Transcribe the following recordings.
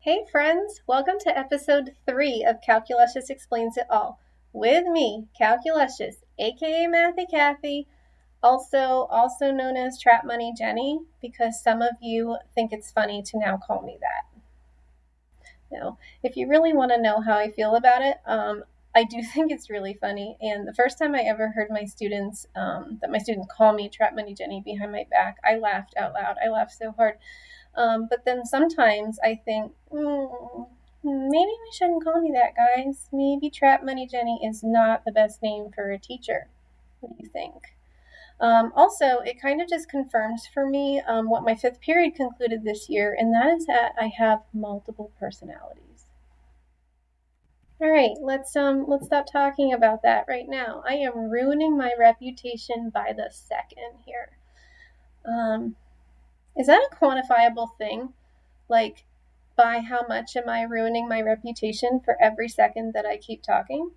Hey friends, welcome to episode 3 of Calculuscious Explains It All. With me, Calculuscious, aka Mathy Kathy, also known as Trap Money Jenny, because some of you think it's funny to now call me that. Now, if you really want to know how I feel about it, I do think it's really funny. And the first time I ever heard my students call me Trap Money Jenny behind my back, I laughed out loud. I laughed so hard. But then sometimes I think, maybe we shouldn't call me that, guys. Maybe Trap Money Jenny is not the best name for a teacher. What do you think? Also, it kind of just confirms for me what my 5th period concluded this year, and that is that I have multiple personalities. All right, let's stop talking about that right now. I am ruining my reputation by the second here. Is that a quantifiable thing? Like, by how much am I ruining my reputation for every second that I keep talking?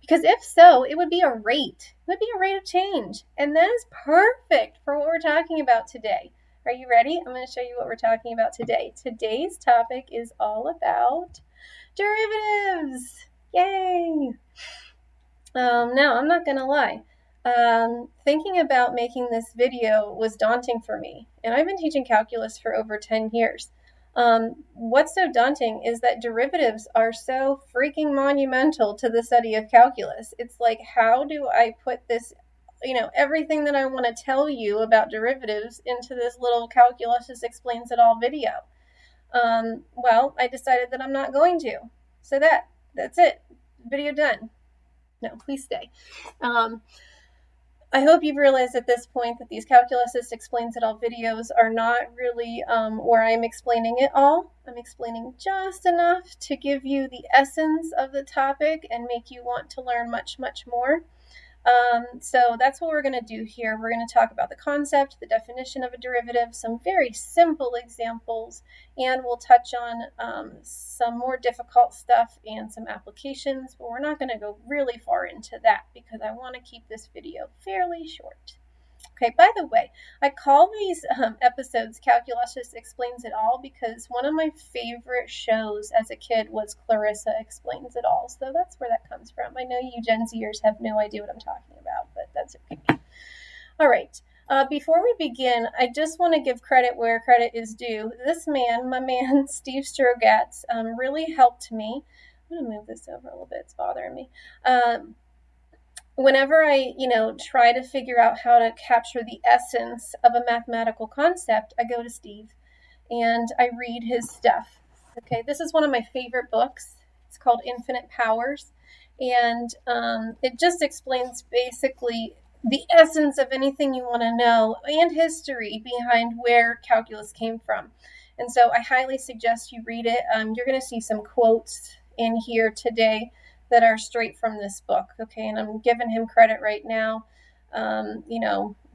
Because if so, it would be a rate. It would be a rate of change. And that is perfect for what we're talking about today. Are you ready? I'm going to show you what we're talking about today. Today's topic is all about derivatives. Yay! Now, I'm not going to lie. Thinking about making this video was daunting for me. And I've been teaching calculus for over 10 years. What's so daunting is that derivatives are so freaking monumental to the study of calculus. It's like, how do I put this, everything that I want to tell you about derivatives into this little Calculuscious Explains It All video? Well, I decided that I'm not going to. So that's it. Video done. No, please stay. I hope you've realized at this point that these Calculuscious Explains It All videos are not really where I'm explaining it all. I'm explaining just enough to give you the essence of the topic and make you want to learn much, much more. So that's what we're going to do here. We're going to talk about the concept, the definition of a derivative, some very simple examples, and we'll touch on some more difficult stuff and some applications, but we're not going to go really far into that because I want to keep this video fairly short. Okay, by the way, I call these episodes Calculuscious Explains It All because one of my favorite shows as a kid was Clarissa Explains It All. So that's where that comes from. I know you Gen Zers have no idea what I'm talking about, but that's okay. All right. Before we begin, I just want to give credit where credit is due. This man, my man, Steve Strogatz, really helped me. I'm going to move this over a little bit. It's bothering me. Whenever I, try to figure out how to capture the essence of a mathematical concept, I go to Steve and I read his stuff. Okay, this is one of my favorite books. It's called Infinite Powers, and it just explains basically the essence of anything you want to know and history behind where calculus came from. And so I highly suggest you read it. You're going to see some quotes in here today that are straight from this book, okay? And I'm giving him credit right now.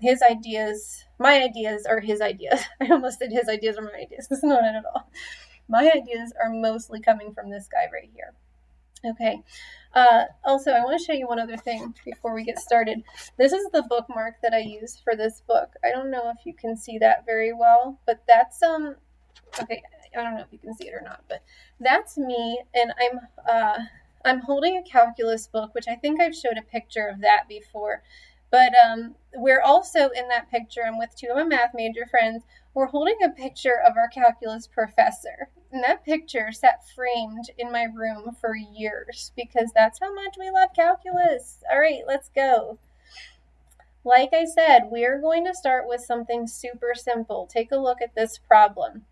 His ideas, my ideas are his ideas. I almost said his ideas are my ideas. This is not it at all. My ideas are mostly coming from this guy right here. Okay. Also, I want to show you one other thing before we get started. This is the bookmark that I use for this book. I don't know if you can see that very well, but that's, okay, I don't know if you can see it or not, but that's me, and I'm holding a calculus book, which I think I've showed a picture of that before. But we're also in that picture, I'm with two of my math major friends, we're holding a picture of our calculus professor. And that picture sat framed in my room for years because that's how much we love calculus. All right, let's go. Like I said, we're going to start with something super simple. Take a look at this problem.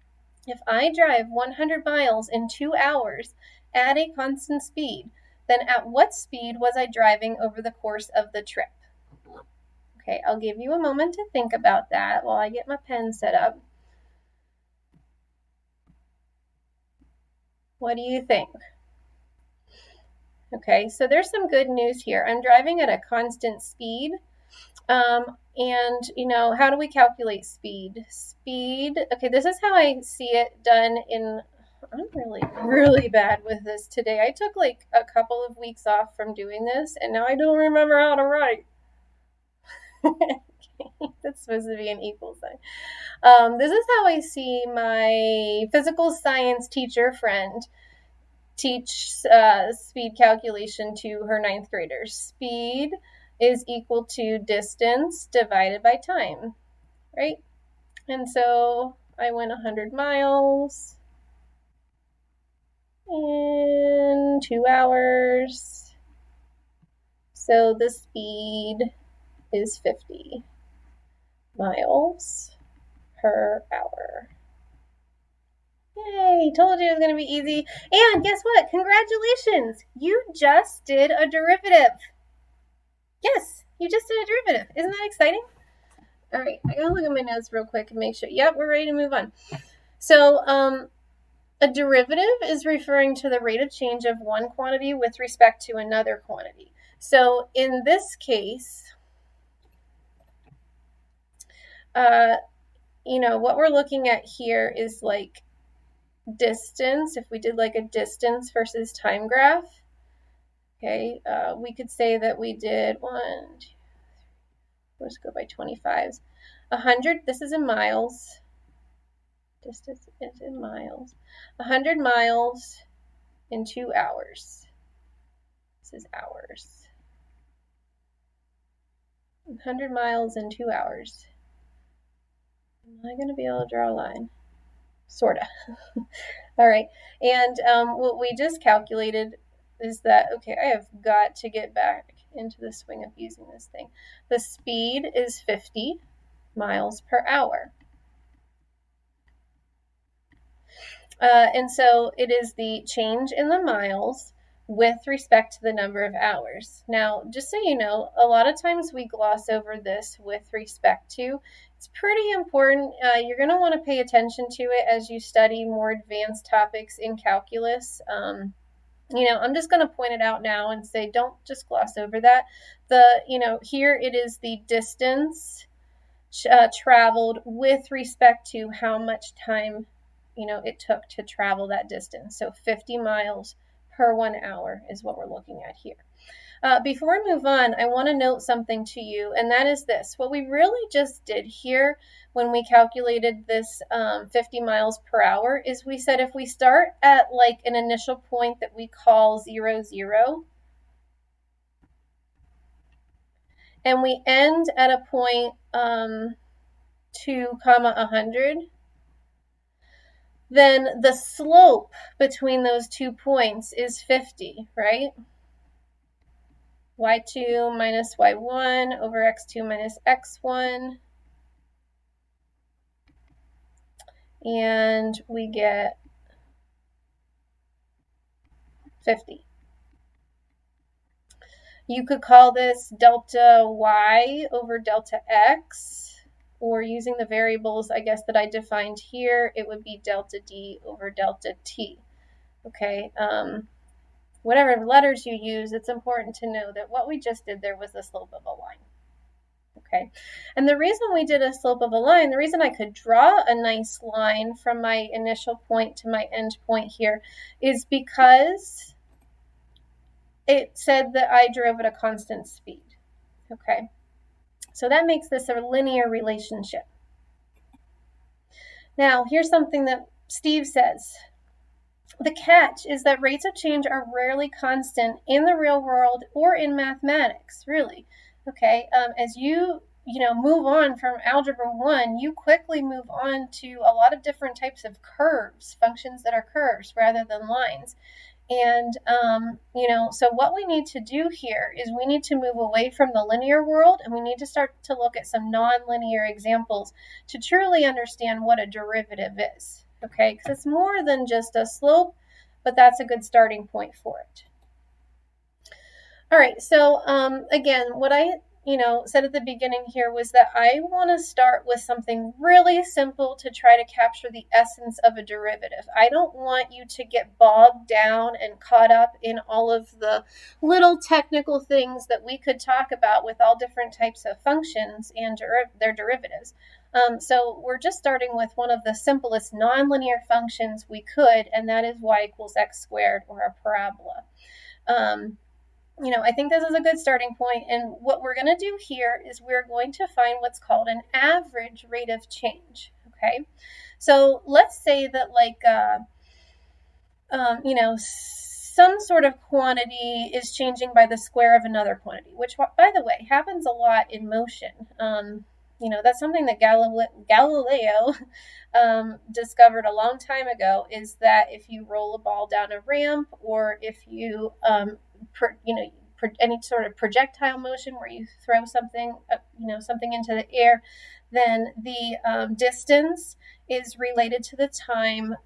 If I drive 100 miles in 2 hours at a constant speed, then at what speed was I driving over the course of the trip? Okay, I'll give you a moment to think about that while I get my pen set up. What do you think? Okay, so there's some good news here. I'm driving at a constant speed. How do we calculate speed? Okay, this is how I see it done in, I'm really, really bad with this today. I took like a couple of weeks off from doing this, and now I don't remember how to write. That's supposed to be an equal sign. This is how I see my physical science teacher friend teach speed calculation to her ninth graders. Speed is equal to distance divided by time, right? And so I went 100 miles in 2 hours. So the speed is 50 miles per hour. Yay, told you it was going to be easy. And guess what? Congratulations! You just did a derivative. Yes, you just did a derivative. Isn't that exciting? All right, I gotta look at my notes real quick and make sure. Yep, we're ready to move on. So, a derivative is referring to the rate of change of one quantity with respect to another quantity. So, in this case, what we're looking at here is like distance. If we did like a distance versus time graph, okay, we could say that we did let's go by 25s. 100, this is in miles. Distance is in miles. 100 miles in 2 hours. This is hours. 100 miles in 2 hours. Am I going to be able to draw a line? Sorta. All right. And what we just calculated is that, okay, I have got to get back into the swing of using this thing. The speed is 50 miles per hour. And so it is the change in the miles with respect to the number of hours. Now, just so you know, a lot of times we gloss over this with respect to. It's pretty important. You're going to want to pay attention to it as you study more advanced topics in calculus. I'm just going to point it out now and say, don't just gloss over that. Here it is the distance traveled with respect to how much time it took to travel that distance. So 50 miles per 1 hour is what we're looking at here. Before we move on, I want to note something to you, and that is this. What we really just did here when we calculated this 50 miles per hour is we said if we start at like an initial point that we call 0, 0, and we end at a point 2, 100, then the slope between those 2 points is 50, right? y2 minus y1 over x2 minus x1. And we get 50. You could call this delta y over delta x, or using the variables, I guess, that I defined here, it would be delta d over delta t. Okay, whatever letters you use, it's important to know that what we just did there was the slope of a line. Okay, and the reason we did a slope of a line, the reason I could draw a nice line from my initial point to my end point here is because it said that I drove at a constant speed. Okay, so that makes this a linear relationship. Now, here's something that Steve says. The catch is that rates of change are rarely constant in the real world or in mathematics, really. Okay, as you move on from algebra 1, you quickly move on to a lot of different types of curves, functions that are curves rather than lines. And, so what we need to do here is we need to move away from the linear world and we need to start to look at some nonlinear examples to truly understand what a derivative is, okay? Because it's more than just a slope, but that's a good starting point for it. All right, so again, what I said at the beginning here was that I want to start with something really simple to try to capture the essence of a derivative. I don't want you to get bogged down and caught up in all of the little technical things that we could talk about with all different types of functions and their derivatives. So we're just starting with one of the simplest nonlinear functions we could, and that is y equals x squared, or a parabola. I think this is a good starting point. And what we're going to do here is we're going to find what's called an average rate of change. Okay. So let's say that some sort of quantity is changing by the square of another quantity, which, by the way, happens a lot in motion. That's something that Galileo discovered a long time ago, is that if you roll a ball down a ramp, or if you, any sort of projectile motion where you throw something into the air, then the distance is related to the time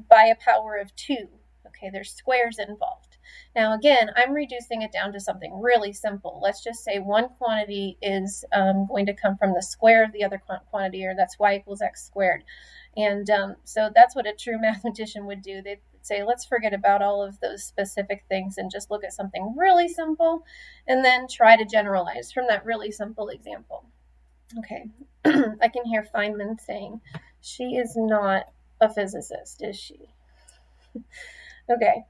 by a power of 2. Okay, there's squares involved. Now, again, I'm reducing it down to something really simple. Let's just say one quantity is going to come from the square of the other quantity, or that's y equals x squared. And so that's what a true mathematician would do. They'd say, let's forget about all of those specific things and just look at something really simple, and then try to generalize from that really simple example. Okay, I can hear Feynman saying, she is not a physicist, is she? Okay.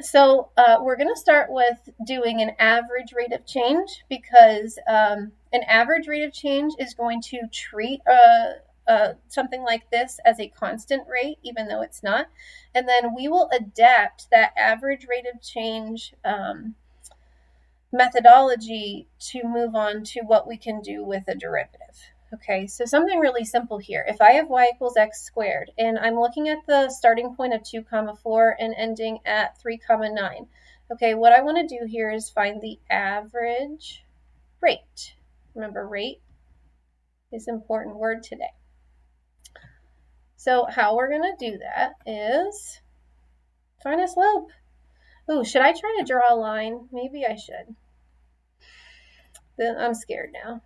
So we're going to start with doing an average rate of change, because an average rate of change is going to treat something like this as a constant rate, even though it's not. And then we will adapt that average rate of change methodology to move on to what we can do with a derivative. Okay, so something really simple here. If I have y equals x squared, and I'm looking at the starting point of 2, 4 and ending at 3, 9. Okay, what I want to do here is find the average rate. Remember, rate is an important word today. So how we're going to do that is find a slope. Ooh, should I try to draw a line? Maybe I should. Then I'm scared now.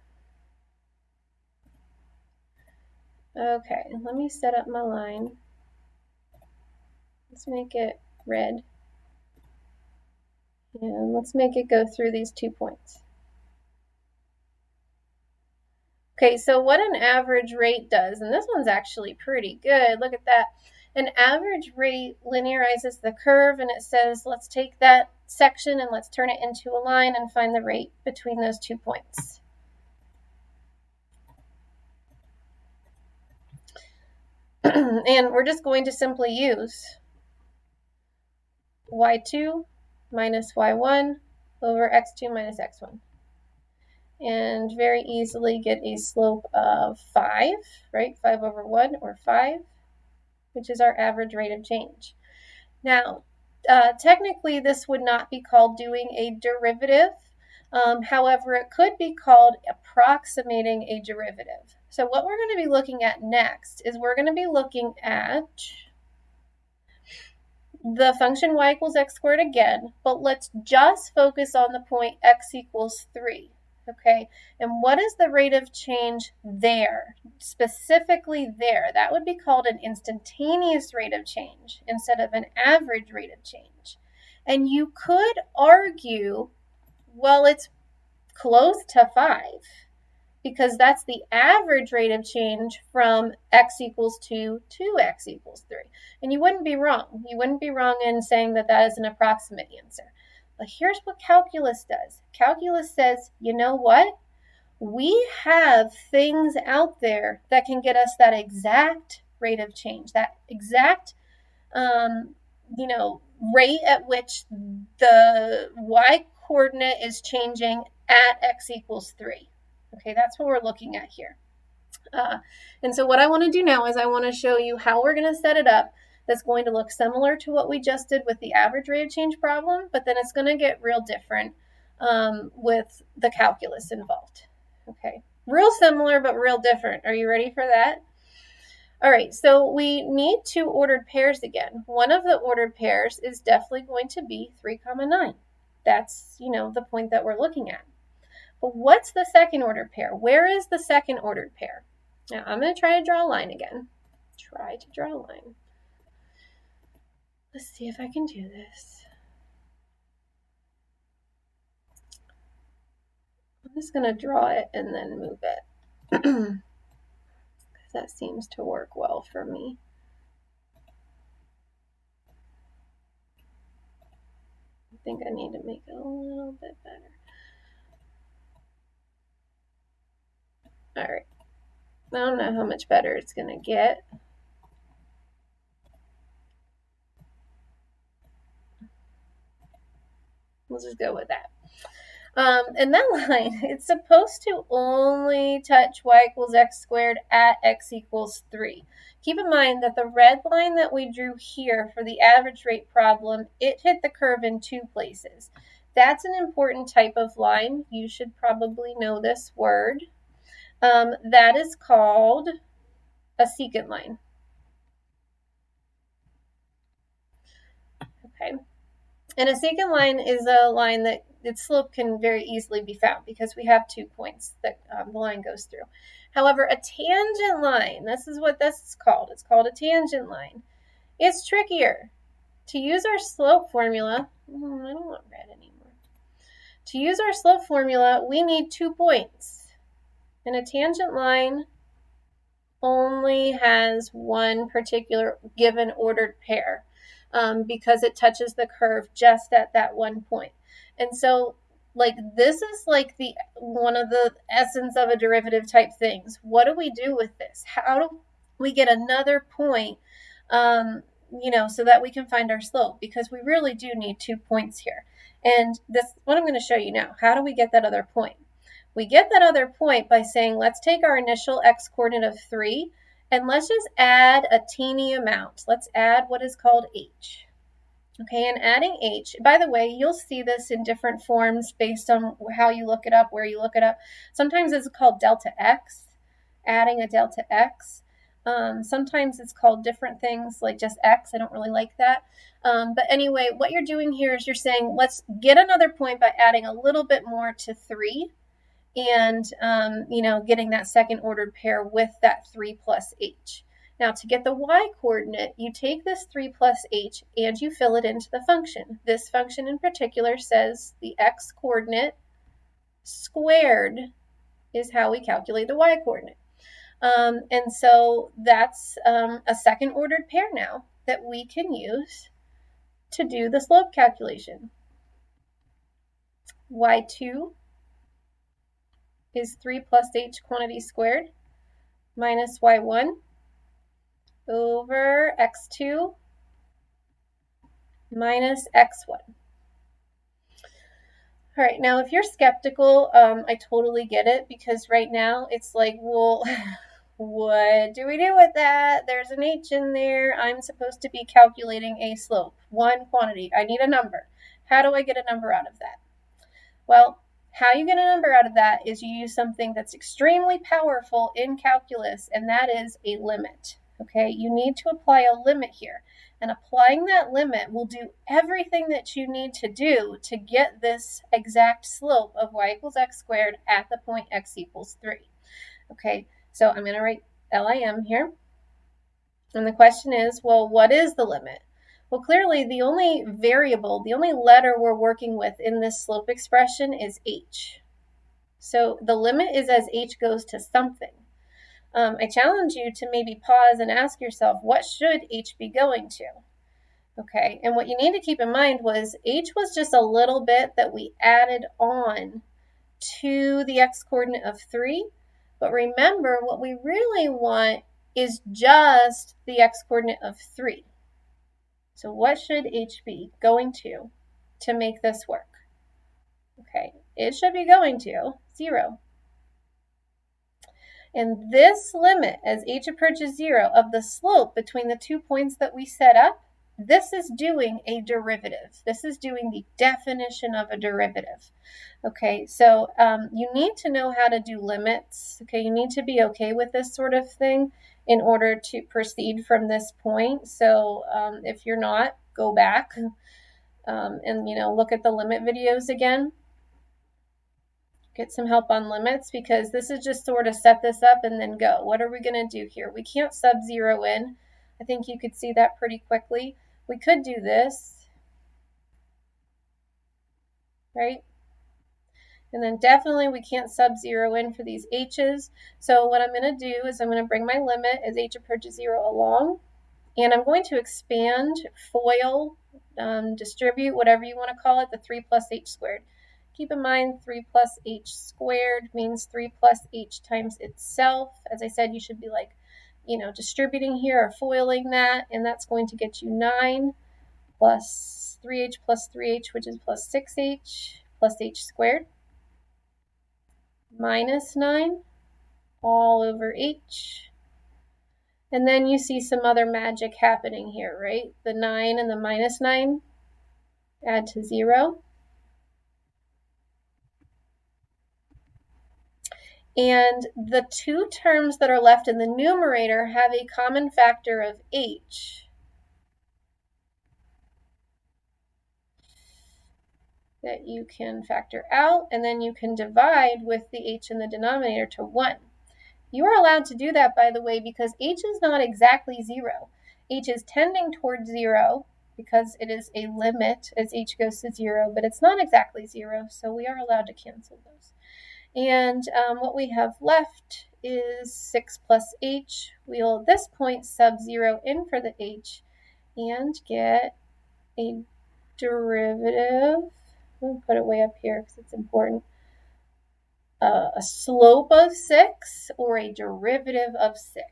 Okay, let me set up my line. Let's make it red. And let's make it go through these 2 points. Okay, so what an average rate does, and this one's actually pretty good. Look at that. An average rate linearizes the curve, and it says, let's take that section and let's turn it into a line and find the rate between those 2 points. And we're just going to simply use y2 minus y1 over x2 minus x1. And very easily get a slope of 5, right? 5 over 1, or 5, which is our average rate of change. Now, technically, this would not be called doing a derivative. However, it could be called approximating a derivative. So what we're going to be looking at next is we're going to be looking at the function y equals x squared again, but let's just focus on the point x equals 3. Okay, and what is the rate of change there? Specifically there, that would be called an instantaneous rate of change instead of an average rate of change. And you could argue, well, it's close to 5, because that's the average rate of change from x equals 2 to x equals 3. And you wouldn't be wrong. You wouldn't be wrong in saying that that is an approximate answer. But here's what calculus does. Calculus says, you know what? We have things out there that can get us that exact rate of change, that exact, rate at which the y coordinate is changing at x equals 3. Okay, that's what we're looking at here. And so what I want to do now is I want to show you how we're going to set it up that's going to look similar to what we just did with the average rate of change problem, but then it's going to get real different with the calculus involved. Okay, real similar, but real different. Are you ready for that? All right, so we need 2 ordered pairs again. One of the ordered pairs is definitely going to be 3, 9. That's, the point that we're looking at. But what's the second ordered pair? Where is the second ordered pair? Now, I'm going to try to draw a line again. Try to draw a line. Let's see if I can do this. I'm just going to draw it and then move it, because that seems to work well for me. think I need to make it a little bit better. All right. I don't know how much better it's going to get. We'll just go with that. And that line, it's supposed to only touch y equals x squared at x equals 3. Keep in mind that the red line that we drew here for the average rate problem, it hit the curve in 2 places. That's an important type of line. You should probably know this word. That is called a secant line. Okay. And a secant line is a line that its slope can very easily be found because we have 2 points that the line goes through. However, a tangent line, this is what this is called. It's called a tangent line. It's trickier. To use our slope formula, I don't want red anymore. To use our slope formula, we need 2 points. And a tangent line only has one particular given ordered pair. Because it touches the curve just at that one point. And so, like, this is like one of the essence of a derivative type things. What do we do with this? How do we get another point, so that we can find our slope? Because we really do need 2 points here. And this is what I'm going to show you now. How do we get that other point? We get that other point by saying, let's take our initial x coordinate of 3, and let's just add a teeny amount. Let's add what is called h. Okay, and adding h, by the way, you'll see this in different forms based on how you look it up, where you look it up. Sometimes it's called delta x, adding a delta x. Sometimes it's called different things like just x. I don't really like that. But anyway, what you're doing here is you're saying, let's get another point by adding a little bit more to 3. And, getting that second ordered pair with that 3 plus h. Now, to get the y coordinate, you take this 3 plus h and you fill it into the function. This function in particular says the x coordinate squared is how we calculate the y coordinate. And so that's a second ordered pair now that we can use to do the slope calculation. y2 is 3 plus h quantity squared minus y1 over x2 minus x1. All right, now if you're skeptical, I totally get it, because right now it's like, well, what do we do with that? There's an h in there. I'm supposed to be calculating a slope, one quantity. I need a number. How do I get a number out of that? Well, how you get a number out of that is you use something that's extremely powerful in calculus, and that is a limit. Okay, you need to apply a limit here. And applying that limit will do everything that you need to do to get this exact slope of y equals x squared at the point x equals 3. Okay, so I'm going to write LIM here. And the question is, well, what is the limit? Well, clearly the only variable, the only letter we're working with in this slope expression is h. So the limit is as h goes to something. I challenge you to maybe pause and ask yourself, what should h be going to? Okay, and what you need to keep in mind was h was just a little bit that we added on to the x coordinate of 3. But remember, what we really want is just the x coordinate of 3. So what should h be going to make this work? Okay, it should be going to 0. And this limit, as h approaches 0, of the slope between the 2 points that we set up, this is doing a derivative. This is doing the definition of a derivative. Okay, so you need to know how to do limits. Okay, you need to be okay with this sort of thing in order to proceed from this point. So if you're not, go back and look at the limit videos again. Get some help on limits, because this is just sort of set this up and then go. What are we going to do here? We can't sub-zero in. I think you could see that pretty quickly. We could do this, right? And then definitely we can't sub-zero in for these h's. So what I'm going to do is I'm going to bring my limit as h approaches 0 along, And I'm going to expand, FOIL, distribute, whatever you want to call it, the 3 plus h squared. Keep in mind 3 plus h squared means 3 plus h times itself. As I said, you should be like, distributing here or foiling that, and that's going to get you 9 plus 3h, which is plus 6h, plus h squared, minus 9 all over h. And then you see some other magic happening here, right? The 9 and the minus 9 add to 0. And the two terms that are left in the numerator have a common factor of h. That you can factor out, and then you can divide with the h in the denominator to 1. You are allowed to do that, by the way, because h is not exactly 0. H is tending towards 0 because it is a limit as h goes to 0, but it's not exactly 0, so we are allowed to cancel those. And what we have left is 6 plus h. We'll at this point sub 0 in for the h and get a derivative. I'll put it way up here because it's important. A slope of 6 or a derivative of 6.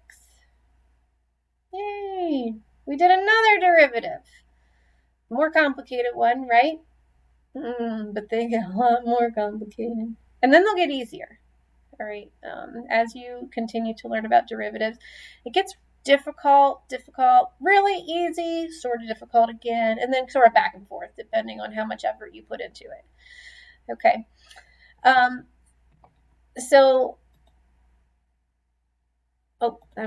Yay! We did another derivative. More complicated one, right? But they get a lot more complicated. And then they'll get easier. All right. As you continue to learn about derivatives, it gets difficult, really easy, sort of difficult again, and then sort of back and forth depending on how much effort you put into it. Okay. I'm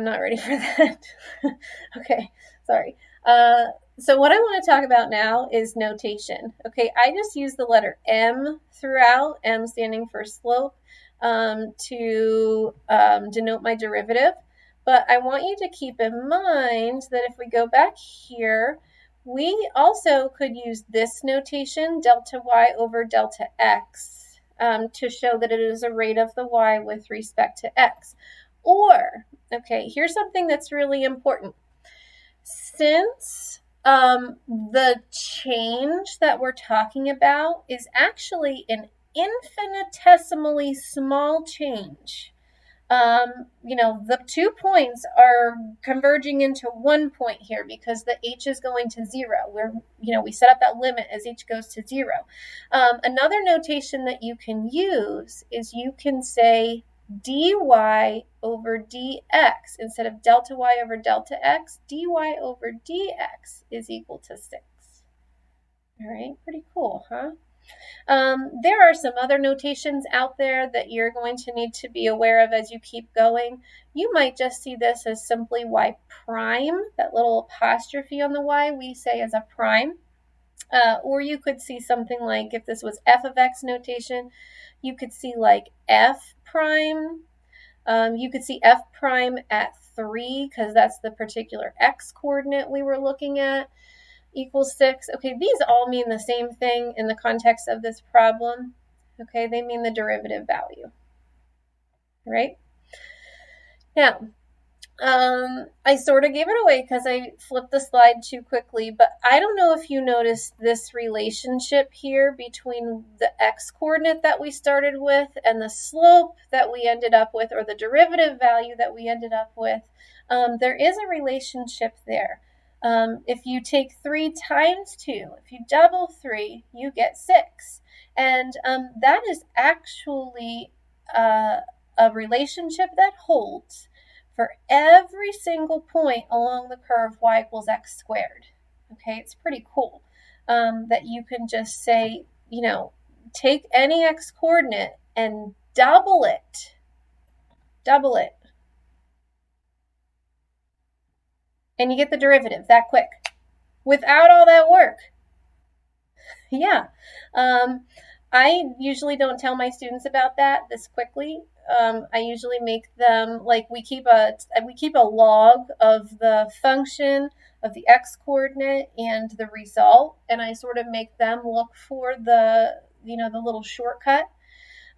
not ready for that. Okay, sorry. So what I want to talk about now is notation. Okay, I just use the letter M throughout, M standing for slope, to denote my derivative. But I want you to keep in mind that if we go back here, we also could use this notation, delta y over delta x, to show that it is a rate of the y with respect to x. Or, okay, here's something that's really important. Since the change that we're talking about is actually an infinitesimally small change, the 2 points are converging into 1 point here because the h is going to 0. We set up that limit as h goes to 0. Another notation that you can use is you can say dy over dx instead of delta y over delta x. Dy over dx is equal to 6. All right, pretty cool, huh? There are some other notations out there that you're going to need to be aware of as you keep going. You might just see this as simply y prime, that little apostrophe on the y we say as a prime. Or you could see something like, if this was f of x notation, you could see like f prime. You could see f prime at 3 because that's the particular x coordinate we were looking at, equals 6. Okay, these all mean the same thing in the context of this problem. Okay, they mean the derivative value. Right? Now, I sort of gave it away because I flipped the slide too quickly, but I don't know if you noticed this relationship here between the x coordinate that we started with and the slope that we ended up with, or the derivative value that we ended up with. There is a relationship there. If you take 3 times 2, if you double 3, you get 6. And that is actually a relationship that holds for every single point along the curve y equals x squared. Okay, it's pretty cool that you can just say, take any x coordinate and double it. And you get the derivative that quick without all that work. Yeah. I usually don't tell my students about that this quickly. I usually make them, like, we keep a log of the function of the x coordinate and the result, and I sort of make them look for the little shortcut.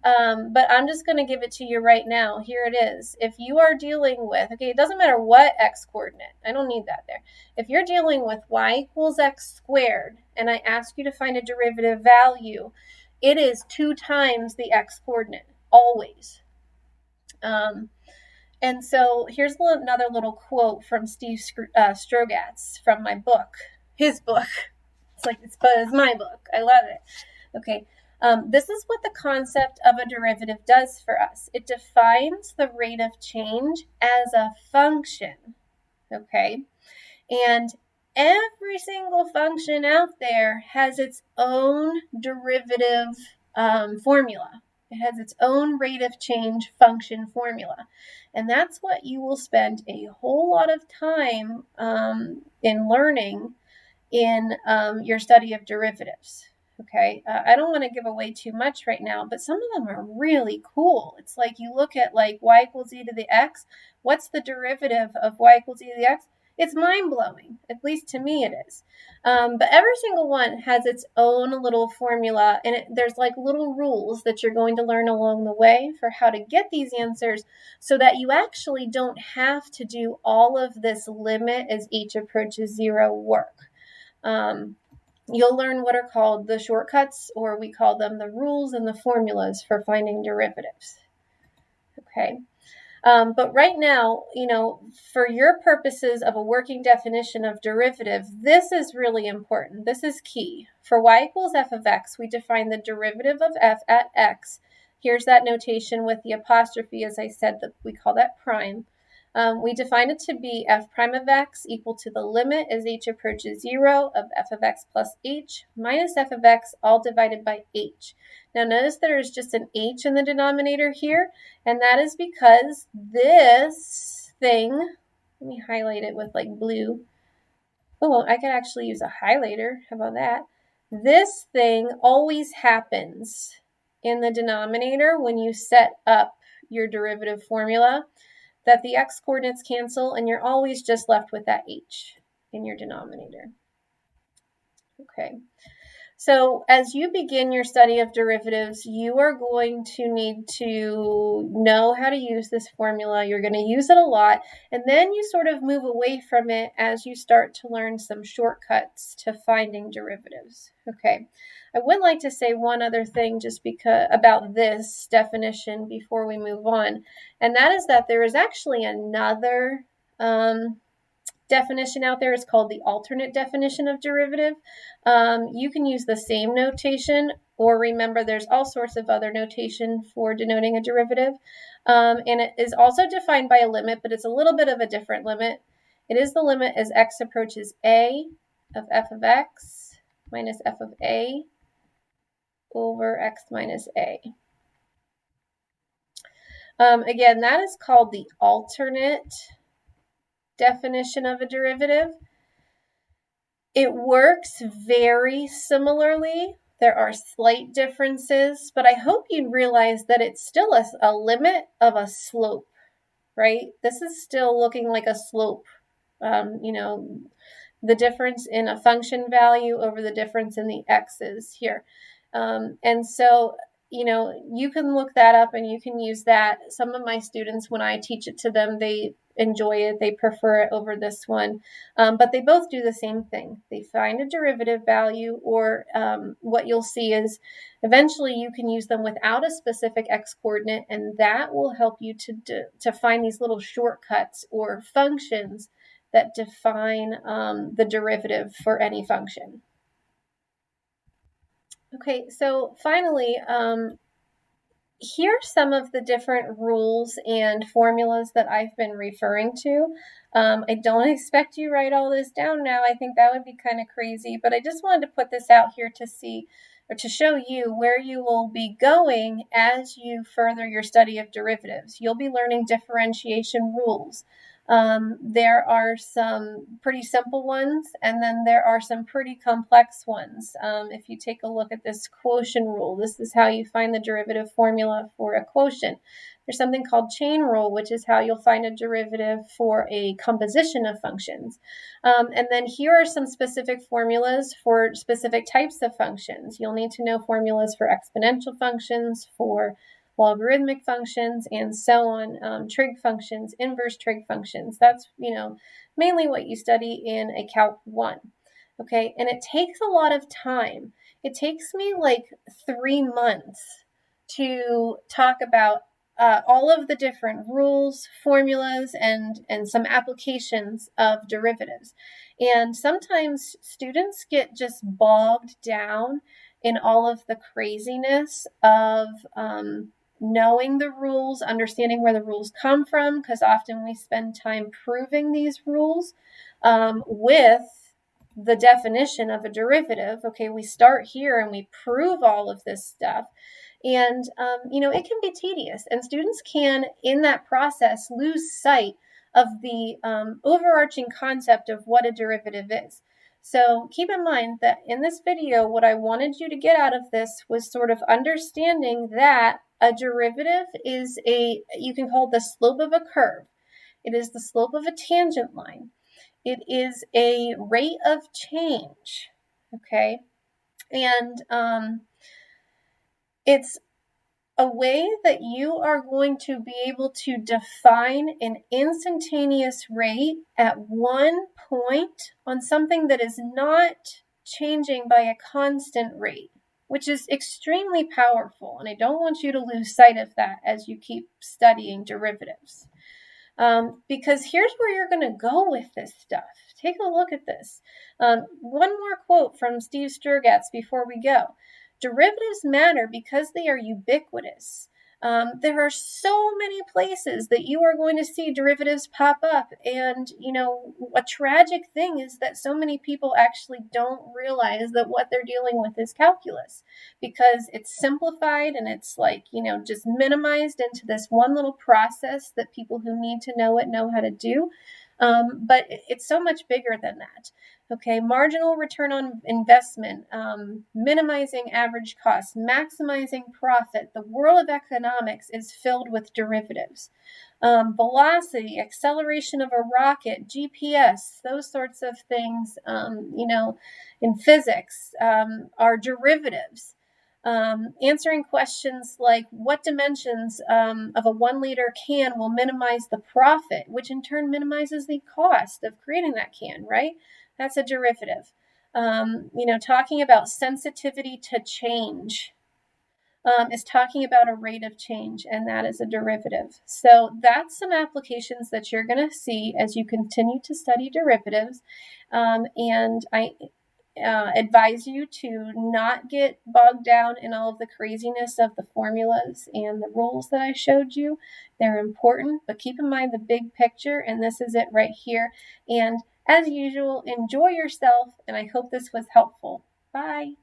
But I'm just going to give it to you right now. Here it is. If you are dealing with, okay, it doesn't matter what x coordinate. I don't need that there. If you're dealing with y equals x squared, and I ask you to find a derivative value, it is 2 times the x coordinate, always. And so here's another little quote from Steve Strogatz from my book, his book. It's like, it's my book. I love it. Okay. This is what the concept of a derivative does for us. It defines the rate of change as a function. Okay. And every single function out there has its own derivative formula. It has its own rate of change function formula. And that's what you will spend a whole lot of time in learning in your study of derivatives. Okay, I don't want to give away too much right now, but some of them are really cool. It's like you look at like y equals e to the x. What's the derivative of y equals e to the x? It's mind-blowing. At least to me it is. But every single one has its own little formula, and there's like little rules that you're going to learn along the way for how to get these answers so that you actually don't have to do all of this limit as h approaches 0 work. You'll learn what are called the shortcuts, or we call them the rules and the formulas for finding derivatives. Okay. But right now, for your purposes of a working definition of derivative, this is really important. This is key. For y equals f of x, we define the derivative of f at x. Here's that notation with the apostrophe, as I said, that we call that prime. We define it to be f prime of x equal to the limit as h approaches 0 of f of x plus h minus f of x all divided by h. Now notice there's just an h in the denominator here, and that is because this thing, let me highlight it with like blue. Oh, I could actually use a highlighter. How about that? This thing always happens in the denominator when you set up your derivative formula, that the x coordinates cancel and you're always just left with that h in your denominator. Okay. So as you begin your study of derivatives, you are going to need to know how to use this formula. You're going to use it a lot, and then you sort of move away from it as you start to learn some shortcuts to finding derivatives. Okay. I would like to say one other thing just because about this definition before we move on, and that is that there is actually another definition out there. Is called the alternate definition of derivative. You can use the same notation, or remember there's all sorts of other notation for denoting a derivative. And it is also defined by a limit, but it's a little bit of a different limit. It is the limit as x approaches a of f of x minus f of a over x minus a. Again, that is called the alternate definition of a derivative. It works very similarly. There are slight differences, but I hope you realize that it's still a limit of a slope, right? This is still looking like a slope. The difference in a function value over the difference in the x's here. And so, you can look that up and you can use that. Some of my students, when I teach it to them, they enjoy it. They prefer it over this one. But they both do the same thing. They find a derivative value, or what you'll see is eventually you can use them without a specific x coordinate, and that will help you to find these little shortcuts or functions that define the derivative for any function. Okay, so finally, here's some of the different rules and formulas that I've been referring to. I don't expect you to write all this down now. I think that would be kind of crazy, but I just wanted to put this out here to see, or to show you where you will be going as you further your study of derivatives. You'll be learning differentiation rules. There are some pretty simple ones, and then there are some pretty complex ones. If you take a look at this quotient rule, this is how you find the derivative formula for a quotient. There's something called chain rule, which is how you'll find a derivative for a composition of functions. And then here are some specific formulas for specific types of functions. You'll need to know formulas for exponential functions, for logarithmic functions, and so on, trig functions, inverse trig functions. That's, mainly what you study in a Calc 1. Okay, and it takes a lot of time. It takes me like 3 months to talk about all of the different rules, formulas, and some applications of derivatives. And sometimes students get just bogged down in all of the craziness of knowing the rules, understanding where the rules come from, because often we spend time proving these rules with the definition of a derivative. Okay, we start here and we prove all of this stuff. And, it can be tedious, and students can, in that process, lose sight of the overarching concept of what a derivative is. So keep in mind that in this video, what I wanted you to get out of this was sort of understanding that a derivative is you can call it the slope of a curve. It is the slope of a tangent line. It is a rate of change, okay? And it's a way that you are going to be able to define an instantaneous rate at one point on something that is not changing by a constant rate, which is extremely powerful. And I don't want you to lose sight of that as you keep studying derivatives. Because here's where you're going to go with this stuff. Take a look at this. One more quote from Steve Sturgatz before we go. Derivatives matter because they are ubiquitous. There are so many places that you are going to see derivatives pop up. And, a tragic thing is that so many people actually don't realize that what they're dealing with is calculus, because it's simplified and it's just minimized into this one little process that people who need to know it know how to do. But it's so much bigger than that. Okay, marginal return on investment, minimizing average cost, maximizing profit. The world of economics is filled with derivatives. Velocity, acceleration of a rocket, GPS, those sorts of things, in physics, are derivatives. Answering questions like what dimensions of a 1 liter can will minimize the profit, which in turn minimizes the cost of creating that can, right? That's a derivative. Talking about sensitivity to change is talking about a rate of change, and that is a derivative. So that's some applications that you're going to see as you continue to study derivatives. And I advise you to not get bogged down in all of the craziness of the formulas and the rules that I showed you. They're important, but keep in mind the big picture, and this is it right here. And as usual, enjoy yourself, and I hope this was helpful. Bye.